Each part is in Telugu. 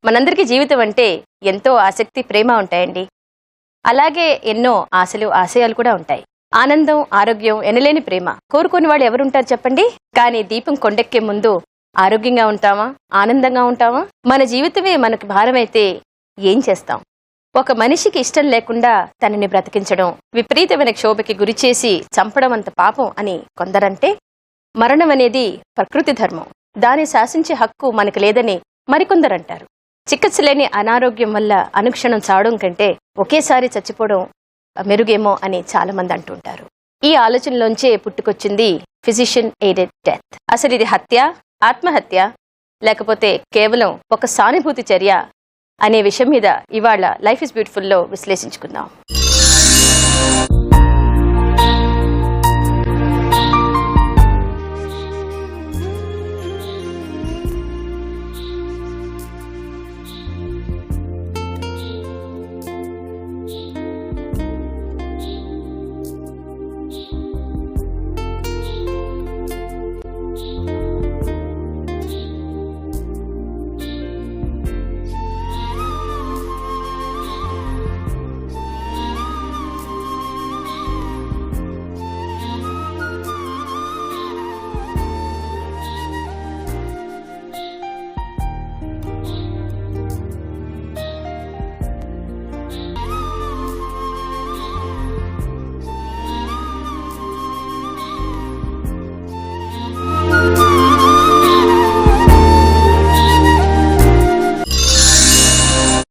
మనందరికీ జీవితం అంటే ఎంతో ఆసక్తి, ప్రేమ ఉంటాయండి. అలాగే ఎన్నో ఆశలు, ఆశయాలు కూడా ఉంటాయి. ఆనందం, ఆరోగ్యం, ఎనలేని ప్రేమ కోరుకుని వాళ్ళు ఎవరుంటారు చెప్పండి? కానీ దీపం కొండెక్కే ముందు ఆరోగ్యంగా ఉంటామా, ఆనందంగా ఉంటామా? మన జీవితమే మనకు భారమైతే ఏం చేస్తాం? ఒక మనిషికి ఇష్టం లేకుండా తనని బ్రతికించడం, విపరీతమైన క్షోభకి గురిచేసి చంపడం అంత పాపం అని కొందరంటే, మరణం అనేది ప్రకృతి ధర్మం, దాన్ని శాసించే హక్కు మనకు లేదని మరికొందరంటారు. చికిత్స లేని అనారోగ్యం వల్ల అనుక్షణం చావడం కంటే ఒకేసారి చచ్చిపోవడం మెరుగేమో అని చాలా మంది అంటుంటారు. ఈ ఆలోచనలోంచే పుట్టుకొచ్చింది ఫిజిషియన్ ఎయిడెడ్ డెత్. అసలు ఇది హత్య, ఆత్మహత్య, లేకపోతే కేవలం ఒక సానుభూతి చర్య అనే విషయం మీద ఇవాళ లైఫ్ ఇస్ బ్యూటిఫుల్లో విశ్లేషించుకుందాం.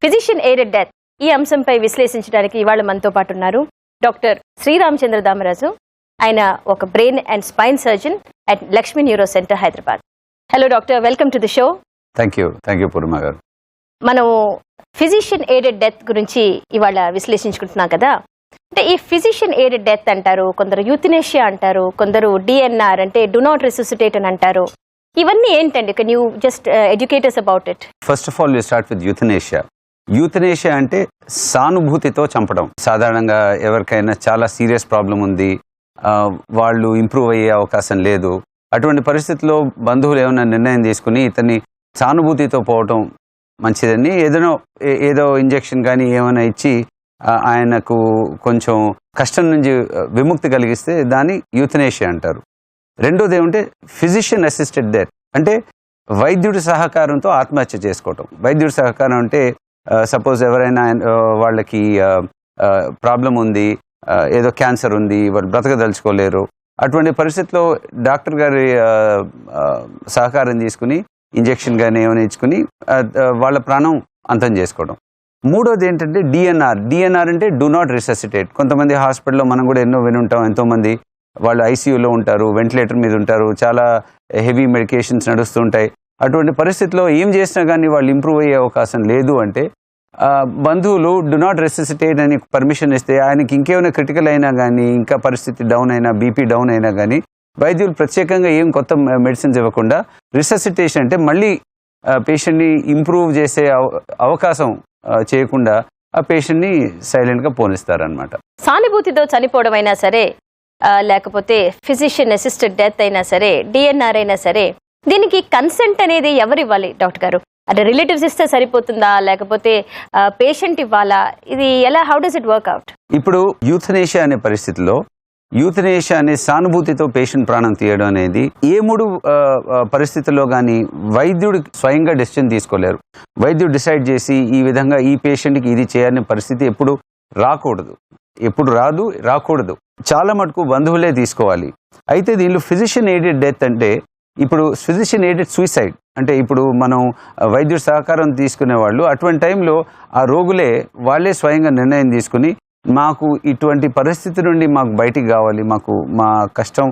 ఫిజిషియన్ ఎయిడెడ్ డెత్ ఈ అంశంపై విశ్లేషించడానికి ఇవాళ మనతో పాటు ఉన్నారు డాక్టర్ శ్రీరామచంద్ర దామరాజు. ఆయన ఒక brain and spine surgeon at Lakshmi neuro centre, Hyderabad. Hello doctor, welcome to the show. Thank you Purnima garu. మనం ఫిజిషియన్ ఎయిడెడ్ డెత్ గురించి ఇవాళ విశ్లేషించుకుంటున్నాం కదా. అంటే ఈ ఫిజిషియన్ ఎయిడెడ్ డెత్ అంటారు, కొందరు యూథనేషియా అంటారు, కొందరు డిఎన్ఆర్ అంటే డు నాట్ రిససిటేట్ అని అంటారు. ఇవన్నీ ఏంటండి? Can you just educate us about it? First of all you start with euthanasia. Euthanasia అంటే సానుభూతితో చంపడం. సాధారణంగా ఎవరికైనా చాలా సీరియస్ ప్రాబ్లం ఉంది, వాళ్ళు ఇంప్రూవ్ అయ్యే అవకాశం లేదు, అటువంటి పరిస్థితుల్లో బంధువులు ఏమైనా నిర్ణయం తీసుకుని ఇతన్ని సానుభూతితో పోవటం మంచిదని ఏదో ఇంజెక్షన్ కానీ ఏమైనా ఇచ్చి ఆయనకు కొంచెం కష్టం నుంచి విముక్తి కలిగిస్తే దాన్ని యూథనేషియా అంటారు. రెండోది ఏమంటే ఫిజిషియన్ అసిస్టెడ్ డెత్, అంటే వైద్యుడి సహకారంతో ఆత్మహత్య చేసుకోవటం. వైద్యుడి సహకారం అంటే సపోజ్ ఎవరైనా వాళ్ళకి ప్రాబ్లం ఉంది, ఏదో క్యాన్సర్ ఉంది, వాళ్ళు బ్రతకదలుచుకోలేరు, అటువంటి పరిస్థితిలో డాక్టర్ గారి సహకారం తీసుకుని ఇంజెక్షన్ కానీ ఏమైనా ఇచ్చుకుని వాళ్ళ ప్రాణం అంతం చేసుకోవడం. మూడోది ఏంటంటే డిఎన్ఆర్ అంటే డు నాట్ రిససిటేట్. కొంతమంది హాస్పిటల్లో మనం కూడా ఎన్నో వినుంటాం, ఎంతోమంది వాళ్ళు ఐసీయూలో ఉంటారు, వెంటిలేటర్ మీద ఉంటారు, చాలా హెవీ మెడికేషన్స్ నడుస్తుంటాయి. అటువంటి పరిస్థితిలో ఏం చేసినా కానీ వాళ్ళు ఇంప్రూవ్ అయ్యే అవకాశం లేదు అంటే బంధువులు డు నాట్ రెసిసిటేట్ అని పర్మిషన్ ఇస్తే ఆయనకి ఇంకేమైనా క్రిటికల్ అయినా కానీ, ఇంకా పరిస్థితి డౌన్ అయినా, బీపీ డౌన్ అయినా కానీ వైద్యులు ప్రత్యేకంగా ఏం కొత్త మెడిసిన్స్ ఇవ్వకుండా రిససిటేషన్ అంటే మళ్ళీ పేషెంట్ని ఇంప్రూవ్ చేసే అవకాశం చేయకుండా ఆ పేషెంట్ని సైలెంట్గా పోనిస్తారనమాట. సానుభూతితో చనిపోవడం అయినా సరే, లేకపోతే ఫిజిషియన్ అసిస్టెడ్ డెత్ అయినా సరే, డిఎన్ఆర్ అయినా సరే, దీనికి కన్సెంట్ అనేది ఎవరు ఇవ్వాలి డాక్టర్ గారు? అంటే రిలేటివ్స్ ఇస్తే సరిపోతుందా, లేకపోతే పేషెంట్ ఇవ్వాలా? ఇది ఎలా, how does it work out? ఇప్పుడు యూథనేషియా అనే పరిస్థితిలో యూథనేషియా అనే సానుభూతితో పేషెంట్ ప్రాణం తీయడం అనేది ఏ మూడు పరిస్థితుల్లో కానీ వైద్యుడు స్వయంగా డెసిషన్ తీసుకోలేరు. వైద్యుడు డిసైడ్ చేసి ఈ విధంగా ఈ పేషెంట్కి ఇది చేయాలనే పరిస్థితి ఎప్పుడు రాకూడదు, ఎప్పుడు రాకూడదు. చాలా మటుకు బంధువులే తీసుకోవాలి. అయితే దీనిలో ఫిజిషియన్ ఎయిడెడ్ డెత్ అంటే ఇప్పుడు ఫిజిషియన్ ఎయిడెడ్ సూసైడ్ అంటే ఇప్పుడు మనం వైద్యుడి సహకారం తీసుకునే వాళ్ళు అటువంటి టైంలో ఆ రోగులే వాళ్ళే స్వయంగా నిర్ణయం తీసుకుని మాకు ఇటువంటి పరిస్థితి నుండి మాకు బయటికి కావాలి, మాకు మా కష్టం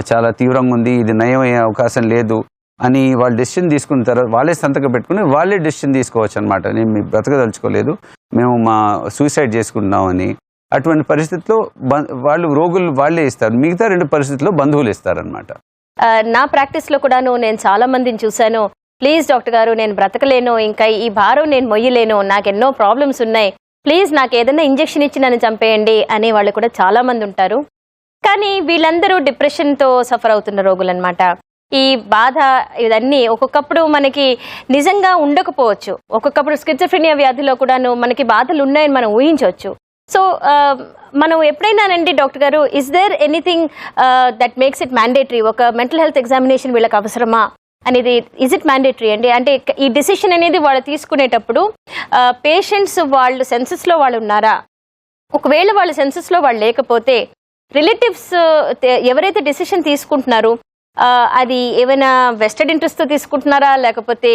చాలా తీవ్రంగా ఉంది, ఇది నయం అయ్యే అవకాశం లేదు అని వాళ్ళు డెసిషన్ తీసుకున్న తర్వాత వాళ్ళే సంతకం పెట్టుకుని వాళ్ళే డెసిషన్ తీసుకోవచ్చు అనమాట. నేను మీ బ్రతకదలుచుకోలేదు, మేము మా సూసైడ్ చేసుకుంటున్నామని. అటువంటి పరిస్థితిలో రోగులు వాళ్ళే ఇస్తారు, మిగతా రెండు పరిస్థితుల్లో బంధువులు ఇస్తారనమాట. నా ప్రాక్టీస్లో కూడాను నేను చాలా మందిని చూశాను, ప్లీజ్ డాక్టర్ గారు నేను బ్రతకలేను, ఇంకా ఈ భారం నేను మొయ్యలేను, నాకు ఎన్నో ప్రాబ్లమ్స్ ఉన్నాయి, ప్లీజ్ నాకు ఏదైనా ఇంజెక్షన్ ఇచ్చి నన్ను చంపేయండి అనే వాళ్ళు కూడా చాలా మంది ఉంటారు. కానీ వీళ్ళందరూ డిప్రెషన్తో సఫర్ అవుతున్న రోగులు అనమాట. ఈ బాధ ఇవన్నీ ఒక్కొక్కప్పుడు మనకి నిజంగా ఉండకపోవచ్చు. ఒక్కొక్కప్పుడు స్కిజోఫ్రెనియా వ్యాధిలో కూడాను మనకి బాధలు ఉన్నాయని మనం ఊహించవచ్చు. సో మనం ఎప్పుడైనానండి డాక్టర్ గారు, is there anything that makes it mandatory? ఒక మెంటల్ హెల్త్ ఎగ్జామినేషన్ వీళ్ళకి అవసరమా అనేది, ఇజ్ ఇట్ మ్యాండేటరీ అండి? అంటే ఈ డిసిషన్ అనేది వాళ్ళు తీసుకునేటప్పుడు పేషెంట్స్ వాళ్ళు సెన్సెస్లో వాళ్ళు ఉన్నారా? ఒకవేళ వాళ్ళ సెన్సెస్లో వాళ్ళు లేకపోతే రిలేటివ్స్ ఎవరైతే డిసిషన్ తీసుకుంటున్నారో అది ఏమైనా వెస్టెడ్ ఇంట్రెస్ట్తో తీసుకుంటున్నారా, లేకపోతే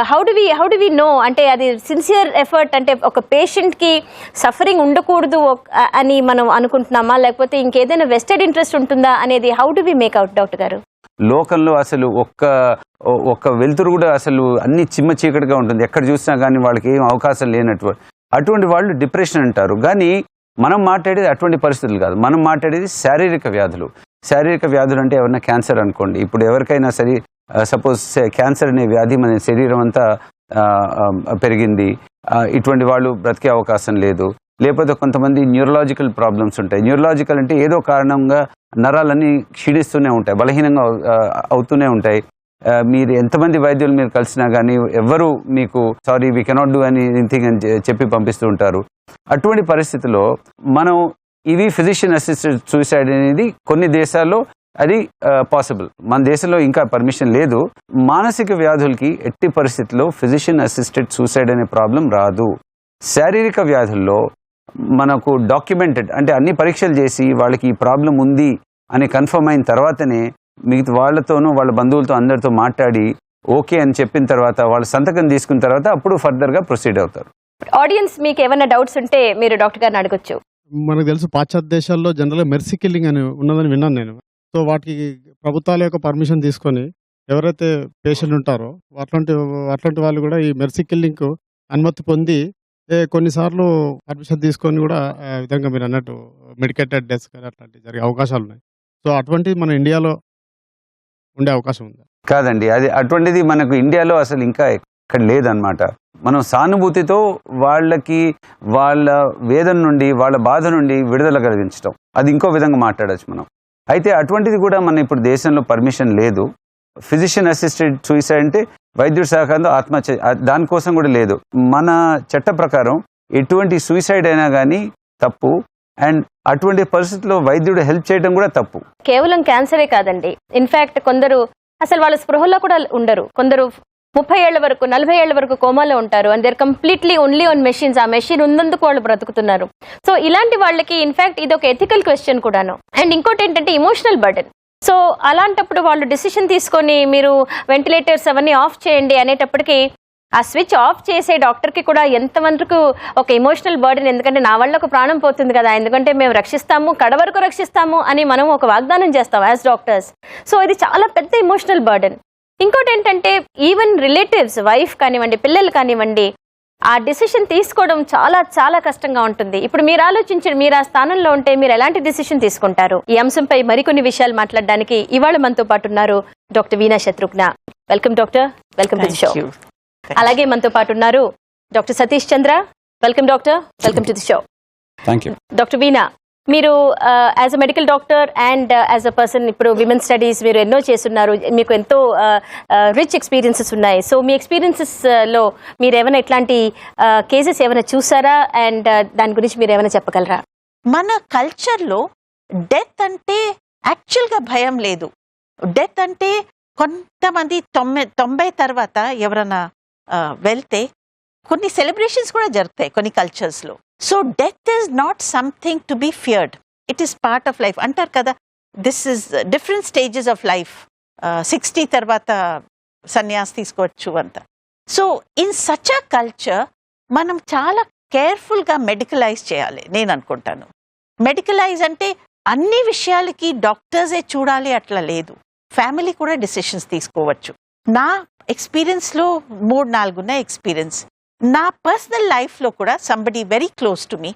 హౌ డు వి నో? అంటే అది సిన్సియర్ ఎఫర్ట్, అంటే ఒక పేషెంట్కి సఫరింగ్ ఉండకూడదు అని మనం అనుకుంటున్నామా, లేకపోతే ఇంకేదైనా వెస్టెడ్ ఇంట్రెస్ట్ ఉంటుందా అనేది how do we make out doctor గారు? లోకంలో అసలు ఒక్క వెలుతురు కూడా అసలు అన్ని చిమ్మ చీకటిగా ఉంటుంది. ఎక్కడ చూసినా కానీ వాళ్ళకి ఏం అవకాశం లేనట్టు అటువంటి వాళ్ళు డిప్రెషన్ అంటారు. కానీ మనం మాట్లాడేది అటువంటి పరిస్థితులు కాదు. మనం మాట్లాడేది శారీరక వ్యాధులు. శారీరక వ్యాధులు అంటే ఎవరైనా క్యాన్సర్ అనుకోండి. ఇప్పుడు ఎవరికైనా సరే సపోజ్ క్యాన్సర్ అనే వ్యాధి మన శరీరం అంతా పెరిగింది, ఇటువంటి వాళ్ళు బ్రతికే అవకాశం లేదు. లేకపోతే కొంతమంది న్యూరలాజికల్ ప్రాబ్లమ్స్ ఉంటాయి. న్యూరలాజికల్ అంటే ఏదో కారణంగా నరాలన్నీ క్షీణిస్తూనే ఉంటాయి, బలహీనంగా అవుతూనే ఉంటాయి. మీరు ఎంతమంది వైద్యులు మీరు కలిసినా కానీ ఎవ్వరూ మీకు sorry we cannot do anything అని చెప్పి పంపిస్తూ ఉంటారు. అటువంటి పరిస్థితిలో మనం ఇవి ఫిజిషియన్ అసిస్టెడ్ సూసైడ్ అనేది కొన్ని దేశాల్లో అది పాసిబుల్. మన దేశంలో ఇంకా పర్మిషన్ లేదు. మానసిక వ్యాధులకి ఎట్టి పరిస్థితుల్లో ఫిజిషియన్ అసిస్టెడ్ సూసైడ్ అనే ప్రాబ్లం రాదు. శారీరక వ్యాధుల్లో మనకు డాక్యుమెంటెడ్ అంటే అన్ని పరీక్షలు చేసి వాళ్ళకి ఈ ప్రాబ్లం ఉంది అని కన్ఫర్మ్ అయిన తర్వాతనే మిగతా వాళ్ళతోనూ వాళ్ళ బంధువులతో అందరితో మాట్లాడి ఓకే అని చెప్పిన తర్వాత వాళ్ళ సంతకం తీసుకున్న తర్వాత అప్పుడు ఫర్దర్గా ప్రొసీడ్ అవుతారు. ఆడియన్స్ మీకు ఏమైనా డౌట్స్ ఉంటే మీరు డాక్టర్ గారిని అడగొచ్చు. మనకు తెలుసు పాశ్చాత్య దేశాల్లో జనరల్గా మెర్సీ కిల్లింగ్ అని ఉన్నదని విన్నాను నేను. సో వాటికి ప్రభుత్వాల యొక్క పర్మిషన్ తీసుకొని ఎవరైతే పేషెంట్ ఉంటారో అట్లాంటి వాళ్ళు కూడా ఈ మెర్సీ కిల్లింగ్కు అనుమతి పొంది కొన్నిసార్లు పర్మిషన్ తీసుకొని కూడా విధంగా మీరు అన్నట్టు మెడికేటెడ్ డెత్స్ కానీ అట్లాంటివి జరిగే అవకాశాలు ఉన్నాయి. సో అటువంటిది మన ఇండియాలో ఉండే అవకాశం ఉంది కాదండి? అది అటువంటిది మనకు ఇండియాలో అసలు ఇంకా ఇక్కడ లేదనమాట. మనం సానుభూతితో వాళ్ళకి వాళ్ళ వేదన నుండి వాళ్ళ బాధ నుండి విడుదల కలిగించడం, అది ఇంకో విధంగా మాట్లాడచ్చు మనం. అయితే అటువంటిది కూడా మన ఇప్పుడు దేశంలో పర్మిషన్ లేదు. ఫిజిషియన్ అసిస్టెడ్ సూసైడ్ అంటే వైద్యుడి సహకారంతో ఆత్మహత్య, దానికోసం కూడా లేదు. మన చట్ట ప్రకారం ఎటువంటి సూసైడ్ అయినా కానీ తప్పు. అండ్ అటువంటి పరిస్థితుల్లో వైద్యుడు హెల్ప్ చేయడం కూడా తప్పు. కేవలం క్యాన్సరే కాదండి, ఇన్ఫాక్ట్ కొందరు అసలు వాళ్ళ స్పృహలో కూడా ఉండరు. కొందరు 30 ఏళ్ల వరకు 40 ఏళ్ల వరకు కోమాలో ఉంటారు. And they're completely only on machines. ఆ మెషిన్ ఉన్నందుకు వాళ్ళు బ్రతుకుతున్నారు. సో ఇలాంటి వాళ్ళకి ఇన్ఫాక్ట్ ఇది ఒక ఎథికల్ క్వశ్చన్ కూడాను. అండ్ ఇంకోటి ఏంటంటే ఇమోషనల్ బర్డెన్. సో అలాంటప్పుడు వాళ్ళు డిసిషన్ తీసుకొని మీరు వెంటిలేటర్స్ అవన్నీ ఆఫ్ చేయండి అనేటప్పటికీ ఆ స్విచ్ ఆఫ్ చేసే డాక్టర్కి కూడా ఎంతవరకు ఒక ఎమోషనల్ బర్డెన్. ఎందుకంటే నా వల్ల ఒక ప్రాణం పోతుంది కదా, ఎందుకంటే మేము రక్షిస్తాము, కడ వరకు రక్షిస్తాము అని మనం ఒక వాగ్దానం చేస్తాం యాజ్ డాక్టర్స్. సో ఇది చాలా పెద్ద ఎమోషనల్ బర్డెన్. ఇంకోటి ఏంటంటే ఈవెన్ రిలేటివ్స్, వైఫ్ కానివ్వండి, పిల్లలు కానివ్వండి, ఆ డిసిషన్ తీసుకోవడం చాలా చాలా కష్టంగా ఉంటుంది. ఇప్పుడు మీరు ఆలోచించండి, మీరు ఆ స్థానంలో ఉంటే మీరు ఎలాంటి డిసిషన్ తీసుకుంటారు? ఈ అంశంపై మరికొన్ని విషయాలు మాట్లాడడానికి ఇవాళ మనతో పాటు ఉన్నారు doctor Veena Shatrughna. Welcome doctor, welcome to the show. అలాగే మనతో పాటు ఉన్నారు doctor Satish Chandra. Welcome doctor, welcome to the show. Thank you. Doctor Veena, మీరు as a medical doctor and as a person ఇప్పుడు విమెన్ స్టడీస్ మీరు ఎన్నో చేస్తున్నారు, మీకు ఎంతో రిచ్ ఎక్స్పీరియన్సెస్ ఉన్నాయి. సో మీ ఎక్స్పీరియన్సెస్లో మీరు ఏమైనా ఇట్లాంటి కేసెస్ ఏమైనా చూసారా? అండ్ దాని గురించి మీరు ఏమైనా చెప్పగలరా? మన కల్చర్లో డెత్ అంటే యాక్చువల్గా భయం లేదు. డెత్ అంటే కొంతమంది 90 తర్వాత ఎవరైనా వెళ్తే కొన్ని సెలబ్రేషన్స్ కూడా జరుగుతాయి కొన్ని కల్చర్స్లో. So death is not something to be feared, it is part of life అంటారు కదా. This is different stages of life. 60 తర్వాత సన్యాస్ తీసుకోవచ్చు అంత. So in such a culture మనం చాలా కేర్ఫుల్గా మెడికలైజ్ చేయాలి నేను అనుకుంటాను. మెడికలైజ్ అంటే అన్ని విషయాలకి డాక్టర్సే చూడాలి అట్లా లేదు, ఫ్యామిలీ కూడా డిసిషన్స్ తీసుకోవచ్చు. నా ఎక్స్పీరియన్స్లో 3-4 ఉన్న ఎక్స్పీరియన్స్. నా పర్సనల్ లైఫ్లో కూడా somebody very close to me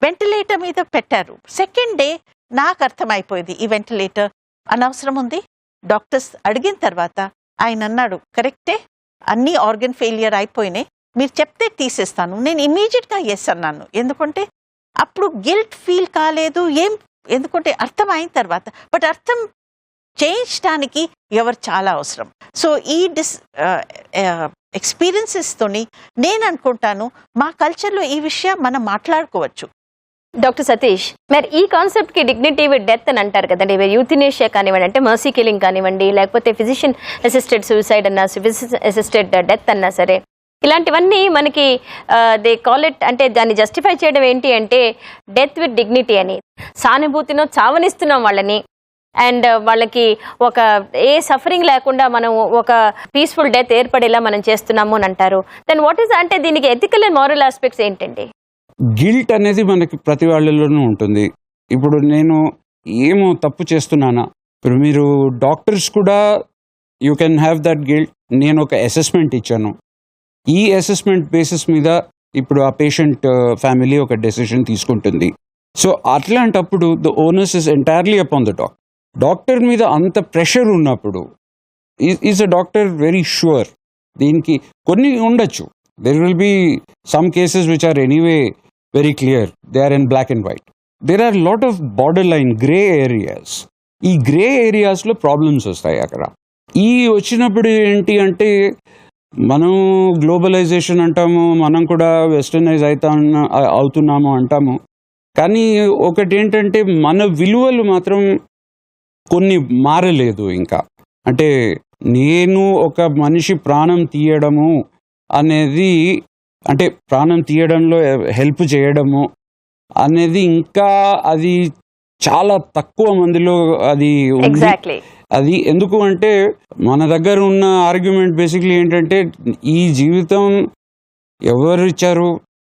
ventilator మీద పెట్టారు. సెకండ్ డే నాకు అర్థమైపోయింది ఈ వెంటిలేటర్ అనవసరం ఉంది. డాక్టర్స్ అడిగిన తర్వాత ఆయన అన్నాడు, కరెక్టే, అన్ని ఆర్గన్ ఫెయిలియర్ అయిపోయినాయి, మీరు చెప్తే తీసేస్తాను. నేను ఇమీడియట్గా ఎస్ అన్నాను. ఎందుకంటే అప్పుడు గిల్ట్ ఫీల్ కాలేదు ఏం, ఎందుకంటే అర్థం అయిన తర్వాత. బట్ అర్థం చేయించడానికి ఎవరు చాలా అవసరం. సో ఈ ఎక్స్పీరియన్సెస్తోని నేను అనుకుంటాను మా కల్చర్లో ఈ విషయం మనం మాట్లాడుకోవచ్చు. డాక్టర్ సతీష్, మరి ఈ కాన్సెప్ట్ కి డిగ్నిటీ విత్ డెత్ అని అంటారు కదండి. యూథినేషియా కానివ్వండి, అంటే మర్సీ కిల్లింగ్ కానివ్వండి, లేకపోతే ఫిజిషియన్ అసిస్టెడ్ సూసైడ్ అన్నా, ఫిజిషియన్ అసిస్టెడ్ డెత్ అన్నా సరే, ఇలాంటివన్నీ మనకి దే కాల్ ఇట్, అంటే దాన్ని జస్టిఫై చేయడం ఏంటి అంటే డెత్ విత్ డిగ్నిటీ అని. సానుభూతినో చావనిస్తున్నాం వాళ్ళని, అండ్ వాళ్ళకి ఒక ఏ సఫరింగ్ లేకుండా మనం ఒక పీస్ఫుల్ డెత్ ఏర్పడేలా మనం చేస్తున్నాము అని అంటారు. దెన్ వాట్ ఈస్, అంటే దీనికి ఎథికల్ అండ్ మారల్ ఆస్పెక్ట్స్ ఏంటండి? గిల్ట్ అనేది మనకి ప్రతి వాళ్ళలోనూ ఉంటుంది. ఇప్పుడు నేను ఏమో తప్పు చేస్తున్నానా, ఇప్పుడు మీరు డాక్టర్స్ కూడా you can have that guilt. నేను ఒక అసెస్మెంట్ ఇచ్చాను, ఈ అసెస్మెంట్ బేసిస్ మీద ఇప్పుడు ఆ పేషెంట్ ఫ్యామిలీ ఒక డెసిషన్ తీసుకుంటుంది. సో అట్లాంటప్పుడు the owners is entirely upon the doctor మీద అంత ప్రెషర్ ఉన్నప్పుడు is a doctor very sure? దీనికి కొన్ని ఉండొచ్చు, there will be some cases which are anyway very clear, they are in black and white. There are lot of borderline gray areas. ఈ గ్రే ఏరియాస్లో ప్రాబ్లమ్స్ వస్తాయి అక్కడ. ఈ వచ్చినప్పుడు ఏంటి అంటే మనం గ్లోబలైజేషన్ అంటాము, మనం కూడా వెస్టర్నైజ్ అవుతున్నాము అంటాము, కానీ ఒకటి ఏంటంటే మన విలువలు మాత్రం కొన్ని మారలేదు ఇంకా. అంటే నేను ఒక మనిషి ప్రాణం తీయడము అనేది, అంటే ప్రాణం తీయడంలో హెల్ప్ చేయడము అనేది ఇంకా అది చాలా తక్కువ మందిలో అది ఉంది. ఎగ్జాక్ట్లీ. అది ఎందుకు అంటే మన దగ్గర ఉన్న ఆర్గ్యుమెంట్ బేసిక్లీ ఏంటంటే ఈ జీవితం ఎవరు ఇచ్చారు?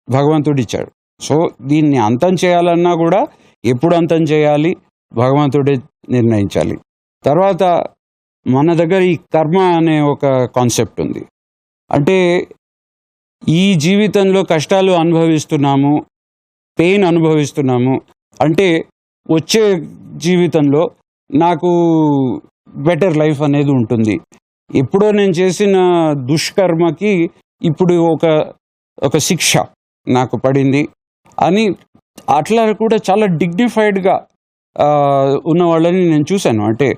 భగవంతుడు ఇచ్చాడు. సో దీన్ని అంతం చేయాలన్నా కూడా ఎప్పుడు అంతం చేయాలి భగవంతుడే నిర్ణయించాలి. తర్వాత మన దగ్గర ఈ కర్మ అనే ఒక కాన్సెప్ట్ ఉంది. అంటే ఈ జీవితంలో కష్టాలు అనుభవిస్తున్నాము, పెయిన్ అనుభవిస్తున్నాము అంటే వచ్చే జీవితంలో నాకు బెటర్ లైఫ్ అనేది ఉంటుంది. ఎప్పుడో నేను చేసిన దుష్కర్మకి ఇప్పుడు ఒక శిక్ష నాకు పడింది అని అట్లా కూడా చాలా డిగ్నిఫైడ్గా ఉన్న వాళ్ళని నేను చూశాను. అంటే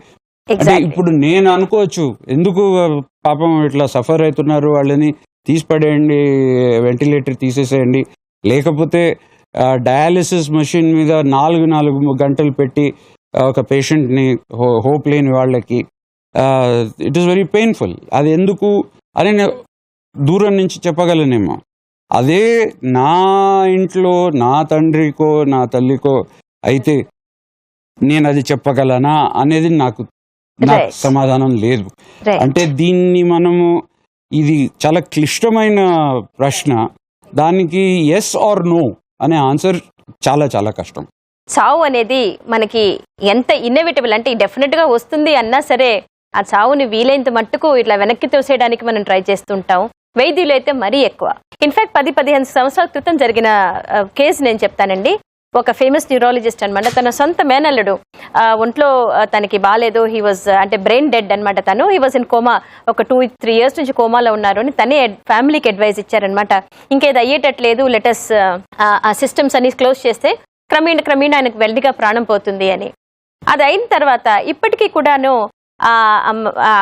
ఇప్పుడు నేను అనుకోవచ్చు, ఎందుకు పాపం ఇట్లా సఫర్ అవుతున్నారు, వాళ్ళని తీసిపడేయండి, వెంటిలేటర్ తీసేసేయండి, లేకపోతే డయాలిసిస్ మెషిన్ మీద 4 గంటలు పెట్టి ఒక పేషెంట్ని హోప్ లేని వాళ్ళకి ఇట్ ఈస్ వెరీ పెయిన్ఫుల్. అది ఎందుకు అని దూరం నుంచి చెప్పగలనేమో. అదే నా ఇంట్లో నా తండ్రికో నా తల్లికో అయితే నేను అది చెప్పగలనా అనేది నాకు సమాధానం లేదు. అంటే దీన్ని మనము, ఇది చాలా క్లిష్టమైన ప్రశ్న, దానికి ఎస్ ఆర్ నో అనే ఆన్సర్ చాలా చాలా కష్టం. చావు అనేది మనకి ఎంత ఇన్నోవేటబుల్ అంటే డెఫినెట్ గా వస్తుంది అన్నా సరే ఆ చావుని వీలైనంత మట్టుకు ఇట్లా వెనక్కి తోసేయడానికి మనం ట్రై చేస్తుంటాం. వైద్యులు అయితే మరీ ఎక్కువ. ఇన్ఫాక్ట్ 10-15 సంవత్సరాల క్రితం జరిగిన కేసు నేను చెప్తానండి. ఒక ఫేమస్ న్యూరాలజిస్ట్ అనమాట, తన సొంత మేనల్లుడు ఒంట్లో తనకి బాగాలేదు, హీ వాజ్ అంటే బ్రెయిన్ డెడ్ అనమాట. హీ వాజ్ ఇన్ కోమా, ఒక 2-3 ఇయర్స్ నుంచి కోమాలో ఉన్నారు అని తనే ఫ్యామిలీకి అడ్వైజ్ ఇచ్చారనమాట. ఇంకేది అయ్యేటట్లేదు, లెటస్ ఆ సిస్టమ్స్ అన్ని క్లోజ్ చేస్తే క్రమేణ ఆయనకు వెల్దిగా ప్రాణం పోతుంది అని. అది అయిన తర్వాత ఇప్పటికీ కూడాను ఆ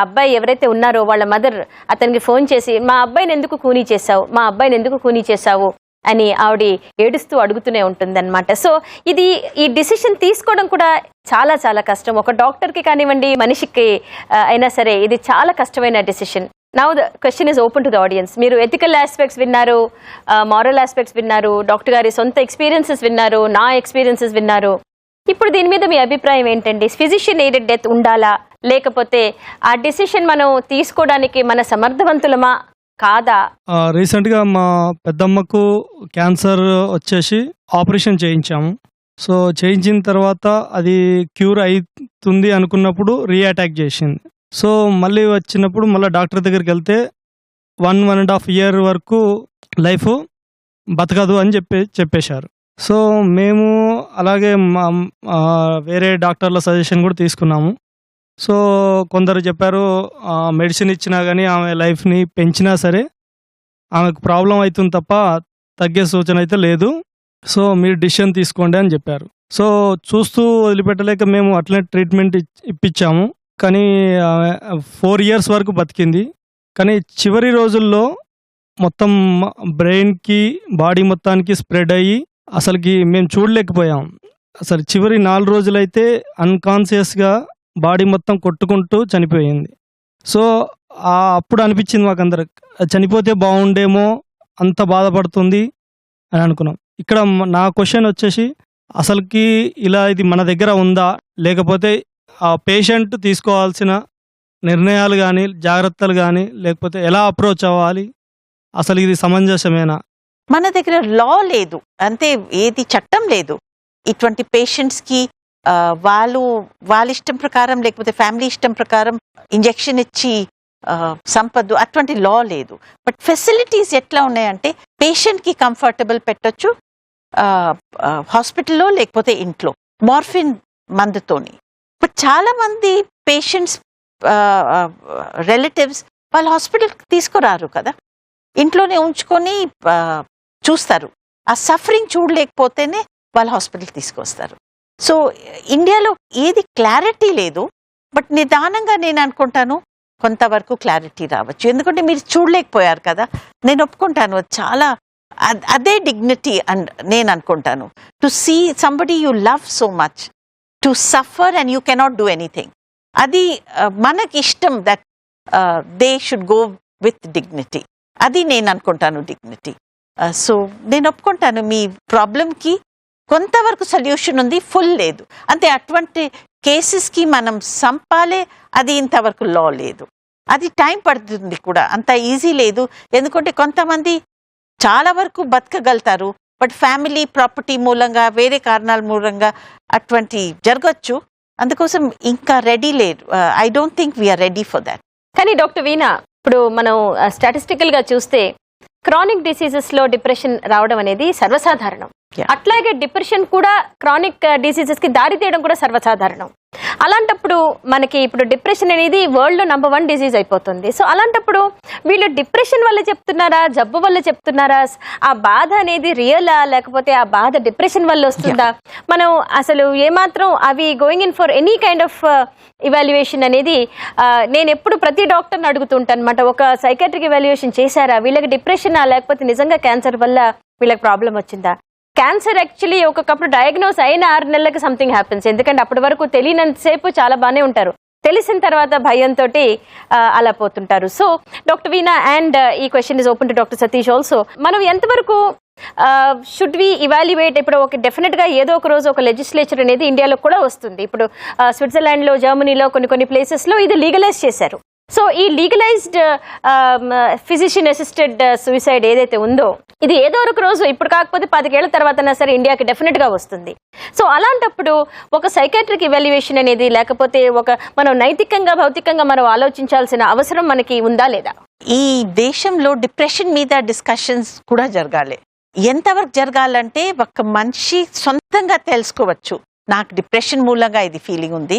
అబ్బాయి ఎవరైతే ఉన్నారో వాళ్ళ మదర్ అతనికి ఫోన్ చేసి మా అబ్బాయిని ఎందుకు కూనీ చేశావు అని ఆవిడ ఏడుస్తూ అడుగుతూనే ఉంటుందన్నమాట. సో ఈ డిసిషన్ తీసుకోవడం కూడా చాలా చాలా కష్టం. ఒక డాక్టర్కి కానివ్వండి, మనిషికి అయినా సరే ఇది చాలా కష్టమైన decision. Now the question is open to the audience. మీరు ఎథికల్ ఆస్పెక్ట్స్ విన్నారు, మారల్ ఆస్పెక్ట్స్ విన్నారు, డాక్టర్ గారి సొంత ఎక్స్పీరియన్సెస్ విన్నారు, నా ఎక్స్పీరియన్సెస్ విన్నారు. ఇప్పుడు దీని మీద మీ అభిప్రాయం ఏంటండి? ఫిజిషియన్ ఎయిడెడ్ డెత్ ఉండాలా, లేకపోతే ఆ డిసిషన్ మనం తీసుకోవడానికి మన సమర్థవంతులమా కాదా? రీసెంట్గా మా పెద్దమ్మకు క్యాన్సర్ వచ్చేసి ఆపరేషన్ చేయించాము. సో చేయించిన తర్వాత అది క్యూర్ అవుతుంది అనుకున్నప్పుడు రీఅటాక్ చేసింది. సో మళ్ళీ వచ్చినప్పుడు మళ్ళీ డాక్టర్ దగ్గరికి వెళ్తే 1.5 year వరకు లైఫ్ బతకదు అని చెప్పేశారు. సో మేము అలాగే వేరే డాక్టర్ల సజెషన్ కూడా తీసుకున్నాము. సో కొందరు చెప్పారు మెడిసిన్ ఇచ్చినా కానీ ఆమె లైఫ్ని పెంచినా సరే ఆమెకు ప్రాబ్లం అవుతుంది తప్ప తగ్గే సూచన అయితే లేదు, సో మీరు డిసిషన్ తీసుకోండి అని చెప్పారు. సో చూస్తూ వదిలిపెట్టలేక మేము అట్లనే ట్రీట్మెంట్ ఇప్పించాము. కానీ 4 years వరకు బతికింది. కానీ చివరి రోజుల్లో మొత్తం బ్రెయిన్కి బాడీ మొత్తానికి స్ప్రెడ్ అయ్యి అసలుకి మేము చూడలేకపోయాం. అసలు చివరి 4 రోజులైతే అన్కాన్షియస్గా బాడీ మొత్తం కొట్టుకుంటూ చనిపోయింది. సో అప్పుడు అనిపించింది మాకందరికి చనిపోతే బాగుండేమో, అంత బాధపడుతుంది అని అనుకున్నాం. ఇక్కడ నా క్వశ్చన్ వచ్చేసి అసలుకి ఇలా ఇది మన దగ్గర ఉందా, లేకపోతే ఆ పేషెంట్ తీసుకోవాల్సిన నిర్ణయాలు కానీ జాగ్రత్తలు కానీ లేకపోతే ఎలా అప్రోచ్ అవ్వాలి, అసలు ఇది సమంజసమేనా? మన దగ్గర లా లేదు, అంతే, ఏది చట్టం లేదు. ఇటువంటి పేషెంట్స్కి వాళ్ళ ఇష్టం ప్రకారం లేకపోతే ఫ్యామిలీ ఇష్టం ప్రకారం ఇంజెక్షన్ ఇచ్చి సంపద్దు, అటువంటి లా లేదు. బట్ ఫెసిలిటీస్ ఎట్లా ఉన్నాయంటే పేషెంట్కి కంఫర్టబుల్ పెట్టొచ్చు హాస్పిటల్లో లేకపోతే ఇంట్లో మార్ఫిన్ మందుతోని. బట్ చాలా మంది పేషెంట్స్ రిలేటివ్స్ వాళ్ళు హాస్పిటల్కి తీసుకురారు కదా, ఇంట్లోనే ఉంచుకొని చూస్తారు. ఆ సఫరింగ్ చూడలేకపోతేనే వాళ్ళు హాస్పిటల్కి తీసుకొస్తారు. సో ఇండియాలో ఏది క్లారిటీ లేదు. బట్ నిదానంగా నేను అనుకుంటాను కొంతవరకు క్లారిటీ రావచ్చు, ఎందుకంటే మీరు చూడలేకపోయారు కదా. నేను ఒప్పుకుంటాను, చాలా అదే డిగ్నిటీ అండ్ నేను అనుకుంటాను. To see somebody you love so much to suffer and you cannot do anything, అది మనకి ఇష్టం. That they should go with dignity, అది నేను అనుకుంటాను డిగ్నిటీ. సో నేను ఒప్పుకుంటాను మీ ప్రాబ్లంకి కొంతవరకు సొల్యూషన్ ఉంది, ఫుల్ లేదు అంతే. అటువంటి కేసెస్కి మనం సంపాలే, అది ఇంతవరకు లా లేదు. అది టైం పడుతుంది కూడా, అంత ఈజీ లేదు. ఎందుకంటే కొంతమంది చాలా వరకు బతకగలుగుతారు, బట్ ఫ్యామిలీ ప్రాపర్టీ మూలంగా వేరే కారణాల మూలంగా అటువంటి జరగచ్చు. అందుకోసం ఇంకా రెడీ లేదు. I don't think we are ready for that. కానీ డాక్టర్ వీణా, ఇప్పుడు మనం స్టాటిస్టికల్గా చూస్తే క్రానిక్ డిసీజెస్లో డిప్రెషన్ రావడం అనేది సర్వసాధారణం. అట్లాగే డిప్రెషన్ కూడా క్రానిక్ డిసీజెస్కి దారి తీయడం కూడా సర్వసాధారణం. అలాంటప్పుడు మనకి ఇప్పుడు డిప్రెషన్ అనేది వరల్డ్లో నంబర్ 1 డిసీజ్ అయిపోతుంది. సో అలాంటప్పుడు వీళ్ళు డిప్రెషన్ వల్ల చెప్తున్నారా, జబ్బు వల్ల చెప్తున్నారా, ఆ బాధ అనేది రియలా లేకపోతే ఆ బాధ డిప్రెషన్ వల్ల వస్తుందా? మనం అసలు ఏమాత్రం అవి going in for any kind of evaluation అనేది నేను ఎప్పుడు ప్రతి డాక్టర్ని అడుగుతుంటాను అనమాట. ఒక సైకాట్రిక్ ఇవాల్యుయేషన్ చేశారా, వీళ్ళకి డిప్రెషనా లేకపోతే నిజంగా క్యాన్సర్ వల్ల వీళ్ళకి ప్రాబ్లం వచ్చిందా? క్యాన్సర్ యాక్చువల్లీ ఒక్కొక్కప్పుడు డయాగ్నోస్ అయిన 6 నెలలకు సంథింగ్ హ్యాపెన్స్. ఎందుకంటే అప్పటి వరకు తెలియనంతసేపు చాలా బాగానే ఉంటారు, తెలిసిన తర్వాత భయంతో అలా పోతుంటారు. సో డాక్టర్ వీణా, అండ్ ఈ question is open to doctor Satish also. మనం ఎంతవరకు షుడ్ వి ఇవాల్యుయేట్? ఇప్పుడు ఒక డెఫినెట్గా ఏదో ఒక రోజు ఒక లెజిస్లేచర్ అనేది ఇండియాలో కూడా వస్తుంది. ఇప్పుడు స్విట్జర్లాండ్లో, జర్మనీలో కొన్ని ప్లేసెస్లో ఇది లీగలైజ్ చేశారు. సో ఈ లీగలైజ్డ్ ఫిజిషియన్ అసిస్టెడ్ సూసైడ్ ఏదైతే ఉందో, ఇది ఏదో ఒక రోజు, ఇప్పుడు కాకపోతే 10 ఏళ్ల తర్వాతనా సరే ఇండియాకి డెఫినెట్గా వస్తుంది. సో అలాంటప్పుడు ఒక సైకాట్రిక్ ఇవాల్యుయేషన్ అనేది లేకపోతే మనం నైతికంగా భౌతికంగా మనం ఆలోచించాల్సిన అవసరం మనకి ఉందా లేదా? ఈ దేశంలో డిప్రెషన్ మీద డిస్కషన్స్ కూడా జరగాలి. ఎంతవరకు జరగాలంటే ఒక మనిషి సొంతంగా తెలుసుకోవచ్చు, నాకు డిప్రెషన్ మూలంగా ఇది ఫీలింగ్ ఉంది,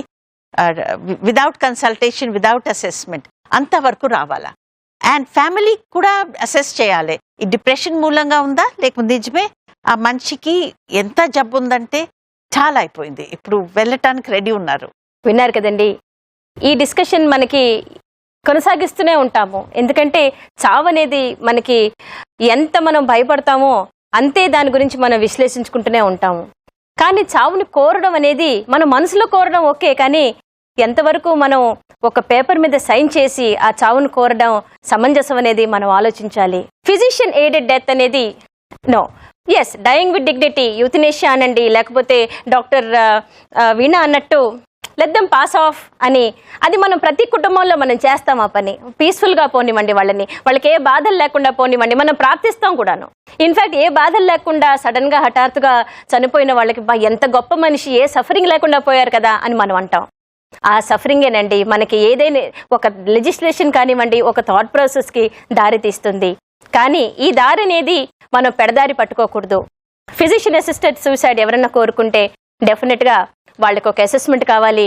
విదౌట్ కన్సల్టేషన్, విదౌట్ అసెస్మెంట్, అంతవరకు రావాలా. అండ్ ఫ్యామిలీ కూడా అసెస్ చేయాలి, ఈ డిప్రెషన్ మూలంగా ఉందా లేకపోతే నిజమే ఆ మనిషికి ఎంత జబ్బు ఉందంటే చాలా అయిపోయింది, ఇప్పుడు వెళ్ళటానికి రెడీ ఉన్నారు. విన్నారు కదండి, ఈ డిస్కషన్ మనకి కొనసాగిస్తూనే ఉంటాము. ఎందుకంటే చావు అనేది మనకి ఎంత మనం భయపడతామో అంతే దాని గురించి మనం విశ్లేషించుకుంటూనే ఉంటాము. కానీ చావుని కోరడం అనేది మన మనసులో కోరడం ఓకే, కానీ ఎంతవరకు మనం ఒక పేపర్ మీద సైన్ చేసి ఆ చావును కోరడం సమంజసం అనేది మనం ఆలోచించాలి. ఫిజిషియన్ ఎయిడెడ్ డెత్ అనేది no, yes, dying with dignity, euthanasia అనండి, లేకపోతే డాక్టర్ వీణా అన్నట్టు లెట్ దెమ్ పాస్ ఆఫ్ అని, అది మనం ప్రతి కుటుంబంలో మనం చేస్తాం. ఆ పని పీస్ఫుల్గా పోనివ్వండి, వాళ్ళకి ఏ బాధలు లేకుండా పోనివ్వండి, మనం ప్రార్థిస్తాం కూడాను. ఇన్ఫ్యాక్ట్ ఏ బాధలు లేకుండా సడన్గా హఠాత్తుగా చనిపోయిన వాళ్ళకి ఎంత గొప్ప మనిషి, ఏ సఫరింగ్ లేకుండా పోయారు కదా అని మనం అంటాం. ఆ సఫరింగేనండి మనకి ఏదైనా ఒక లెజిస్లేషన్ కానివ్వండి, ఒక థాట్ ప్రాసెస్కి దారి తీస్తుంది. కానీ ఈ దారి అనేది మనం పెడదారి పట్టుకోకూడదు. ఫిజిషియన్ అసిస్టెడ్ సూసైడ్ ఎవరన్నా కోరుకుంటే డెఫినెట్గా వాళ్ళకి ఒక అసెస్మెంట్ కావాలి.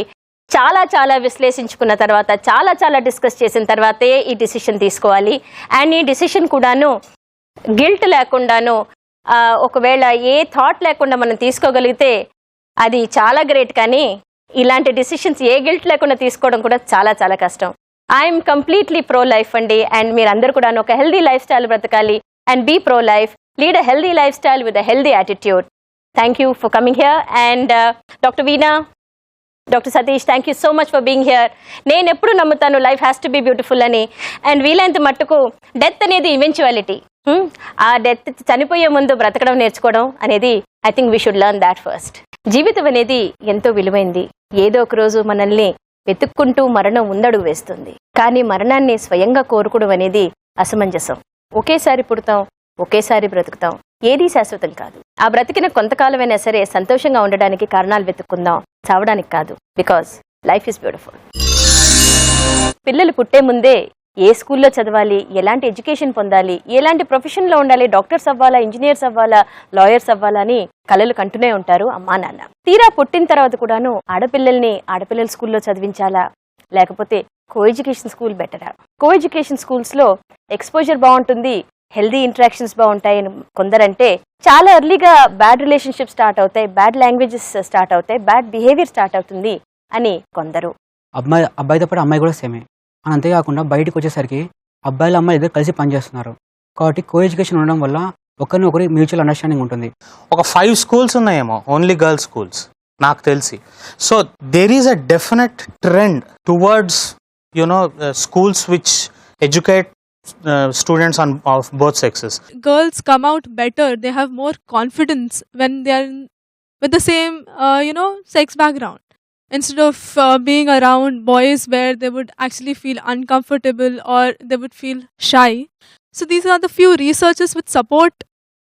చాలా విశ్లేషించుకున్న తర్వాత, చాలా డిస్కస్ చేసిన తర్వాతే ఈ డిసిషన్ తీసుకోవాలి. అండ్ ఈ డిసిషన్ కూడాను గిల్ట్ లేకుండాను, ఒకవేళ ఏ థాట్ లేకుండా మనం తీసుకోగలిగితే అది చాలా గ్రేట్. కానీ ఇలాంటి డిసిషన్స్ ఏ గిల్ట్ లేకుండా తీసుకోవడం కూడా చాలా చాలా కష్టం. ఐఎమ్ కంప్లీట్లీ ప్రో లైఫ్ అండి. అండ్ మీరందరూ కూడా ఒక హెల్దీ లైఫ్ స్టైల్ బ్రతకాలి and be pro life, lead a healthy lifestyle with a healthy attitude. Thank you for coming here. And doctor Veena, doctor Satish, thank you so much for being here. నేను ఎప్పుడు నమ్ముతాను life has to be beautiful అని. అండ్ వీలైనంత మట్టుకు డెత్ అనేది ఈవెన్చువాలిటీ. ఆ డెత్ చనిపోయే ముందు బ్రతకడం నేర్చుకోవడం అనేది I think we should learn that first. జీవితం అనేది ఎంతో విలువైంది. ఏదో ఒక రోజు మనల్ని వెతుక్కుంటూ మరణం ముందడుగు వేస్తుంది. కానీ మరణాన్ని స్వయంగా కోరుకోవడం అనేది అసమంజసం. ఒకేసారి పుడతాం, ఒకేసారి బ్రతుకుతాం, ఏదీ శాశ్వతం కాదు. ఆ బ్రతికిన కొంతకాలమైనా సరే సంతోషంగా ఉండడానికి కారణాలు వెతుక్కుందాం, చావడానికి కాదు. Because life is beautiful. పిల్లలు పుట్టే ముందే ఏ స్కూల్లో చదవాలి, ఎలాంటి ఎడ్యుకేషన్ పొందాలి, ఎలాంటి ప్రొఫెషన్లో ఉండాలి, డాక్టర్స్ అవ్వాలా, ఇంజనీర్స్ అవ్వాలా, లాయర్స్ అవ్వాలా అని కలలు కంటూనే ఉంటారు అమ్మా నాన్న. తీరా పుట్టిన తర్వాత కూడాను ఆడపిల్లల్ని ఆడపిల్లల స్కూల్లో చదివించాలా, లేకపోతే కో ఎడ్యుకేషన్ స్కూల్ బెటరా? కో ఎడ్యుకేషన్ స్కూల్స్లో ఎక్స్పోజర్ బాగుంటుంది, హెల్దీ ఇంటరాక్షన్స్ బాగుంటాయి కొందరంటే, చాలా ఎర్లీగా బ్యాడ్ రిలేషన్షిప్ స్టార్ట్ అవుతాయి, బ్యాడ్ లాంగ్వేజెస్ స్టార్ట్ అవుతాయి, బ్యాడ్ బిహేవియర్ స్టార్ట్ అవుతుంది అని కొందరు. అబ్బాయితో పాటు అమ్మాయి కూడా సేమే. అంతేకాకుండా బయటకు వచ్చేసరికి అబ్బాయిలు అమ్మాయి ఇద్దరు కలిసి పనిచేస్తున్నారు కాబట్టి కో ఎడ్యుకేషన్ ఉండడం వల్ల ఒకరినొకరి మ్యూచువల్ అండర్స్టాండింగ్ ఉంటుంది. ఒక 5 schools ఉన్నాయేమో ఓన్లీ గర్ల్స్ స్కూల్స్ నాకు తెలిసి. So there is a definite trend towards schools which educate students of both sexes. Girls come out better, they have more confidence when they are with the same sex background, instead of being around boys where they would actually feel uncomfortable or they would feel shy. So these are the few researchers which support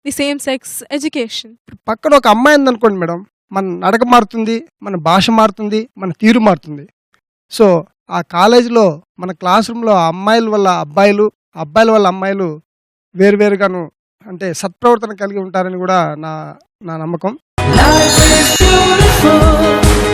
the same sex education. పక్కన ఒక అమ్మాయి ఉందనుకోండి మేడం, మన నడక మారుతుంది, మన భాష మారుతుంది, మన తీరు మారుతుంది. సో ఆ కాలేజీలో మన క్లాస్ రూమ్లో అమ్మాయిల వల్ల అబ్బాయిలు, అబ్బాయిల వల్ల అమ్మాయిలు వేరువేరుగాను అంటే సత్ప్రవర్తన కలిగి ఉంటారని కూడా నా నమ్మకం.